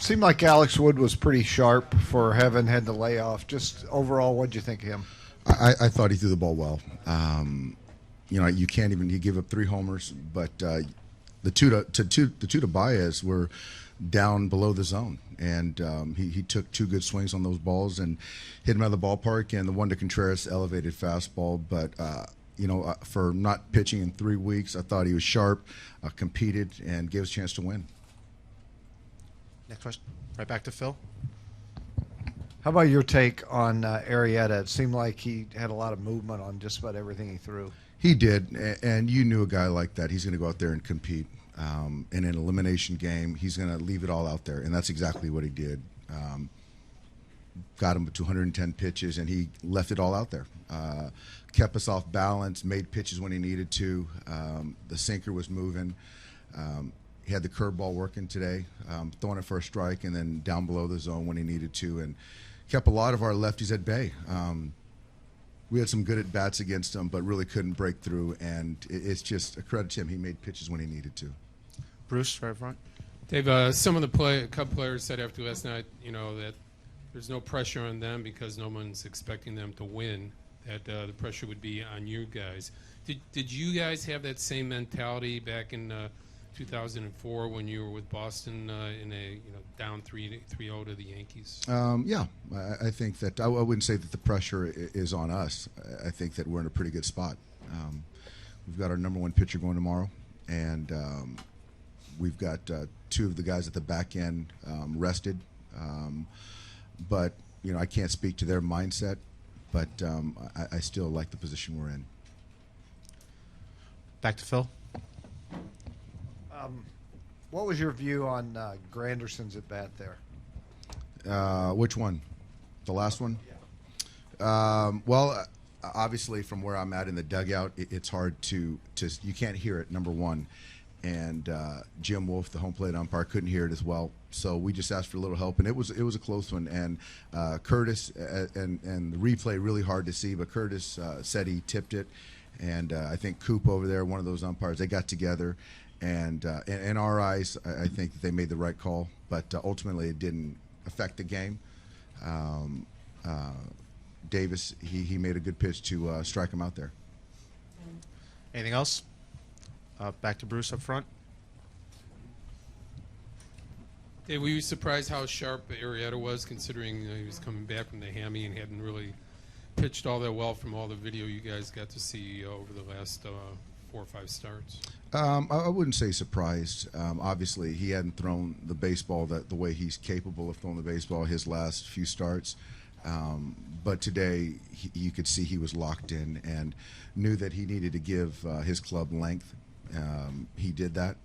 Seemed like Alex Wood was pretty sharp for having had the layoff. Just overall, what'd you think of him? I thought he threw the ball well. You can't even. He gave up 3 homers, but the two to Baez were down below the zone, and he took 2 good swings on those balls and hit him out of the ballpark. And the one to Contreras, elevated fastball, but for not pitching in 3 weeks, I thought he was sharp, competed, and gave us a chance to win. Next question. Right back to Phil. How about your take on Arrieta? It seemed like he had a lot of movement on just about everything he threw. He did, and you knew a guy like that. He's going to go out there and compete. In an elimination game, he's going to leave it all out there, and that's exactly what he did. Got him to 210 pitches, and he left it all out there. Kept us off balance, made pitches when he needed to. The sinker was moving. He had the curveball working today, throwing it for a strike, and then down below the zone when he needed to, and kept a lot of our lefties at bay. We had some good at-bats against him, but really couldn't break through, and it's just a credit to him. He made pitches when he needed to. Bruce, right front. Dave, some of the couple players said after last night, that there's no pressure on them because no one's expecting them to win, that the pressure would be on you guys. Did you guys have that same mentality back in 2004 when you were with Boston in a down 3-0 to the Yankees? Yeah, I think that I wouldn't say that the pressure is on us. I think that we're in a pretty good spot. We've got our number 1 pitcher going tomorrow, and we've got 2 of the guys at the back end rested. But I can't speak to their mindset, but I still like the position we're in. Back to Phil. What was your view on Granderson's at bat there? Which one? The last one? Yeah. Well, obviously, from where I'm at in the dugout, it's hard to you can't hear it. Number one, and Jim Wolf, the home plate umpire, couldn't hear it as well. So we just asked for a little help, and it was a close one. And Curtis and the replay really hard to see, but Curtis said he tipped it, and I think Coop over there, one of those umpires, they got together. And in our eyes, I think that they made the right call, but ultimately it didn't affect the game. Davis, he made a good pitch to strike him out there. Anything else? Back to Bruce up front. Dave, were you surprised how sharp Arrieta was, considering he was coming back from the hammy and hadn't really pitched all that well from all the video you guys got to see over the last 4 or 5 starts? I wouldn't say surprised. Obviously, he hadn't thrown the baseball the way he's capable of throwing the baseball his last few starts. But today, you could see he was locked in and knew that he needed to give his club length. He did that.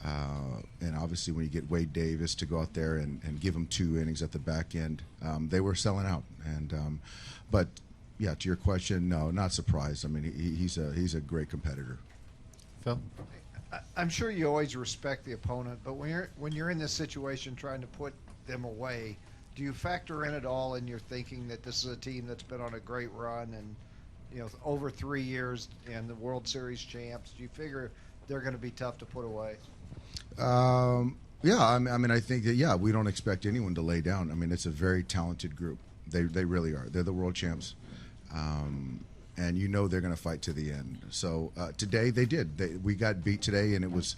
And obviously, when you get Wade Davis to go out there and give him 2 innings at the back end, they were selling out. But yeah, to your question, no, not surprised. I mean, he's a great competitor. Phil? I'm sure you always respect the opponent, but when you're in this situation trying to put them away, do you factor in at all in your thinking that this is a team that's been on a great run and over 3 years and the World Series champs? Do you figure they're going to be tough to put away? Yeah, I mean, I think that we don't expect anyone to lay down. I mean, it's a very talented group. They really are. They're the world champs. And they're going to fight to the end. So today they did. We got beat today, and it was.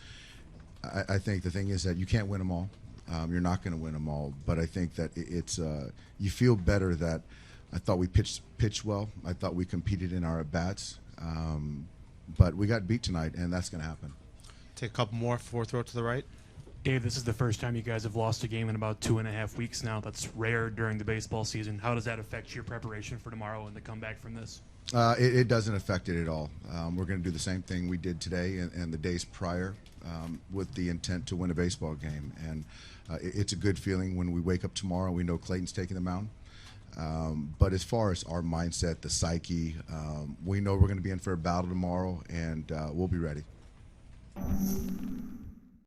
I think the thing is that you can't win them all. You're not going to win them all. But I think that it's. You feel better that I thought we pitched well. I thought we competed in our at bats. But we got beat tonight, and that's going to happen. Take a couple more before throw it to the right. Dave, this is the first time you guys have lost a game in about 2.5 weeks now. That's rare during the baseball season. How does that affect your preparation for tomorrow and the comeback from this? It doesn't affect it at all. We're going to do the same thing we did today and the days prior with the intent to win a baseball game. And it's a good feeling when we wake up tomorrow and we know Clayton's taking the mound. But as far as our mindset, the psyche, we know we're going to be in for a battle tomorrow, and we'll be ready.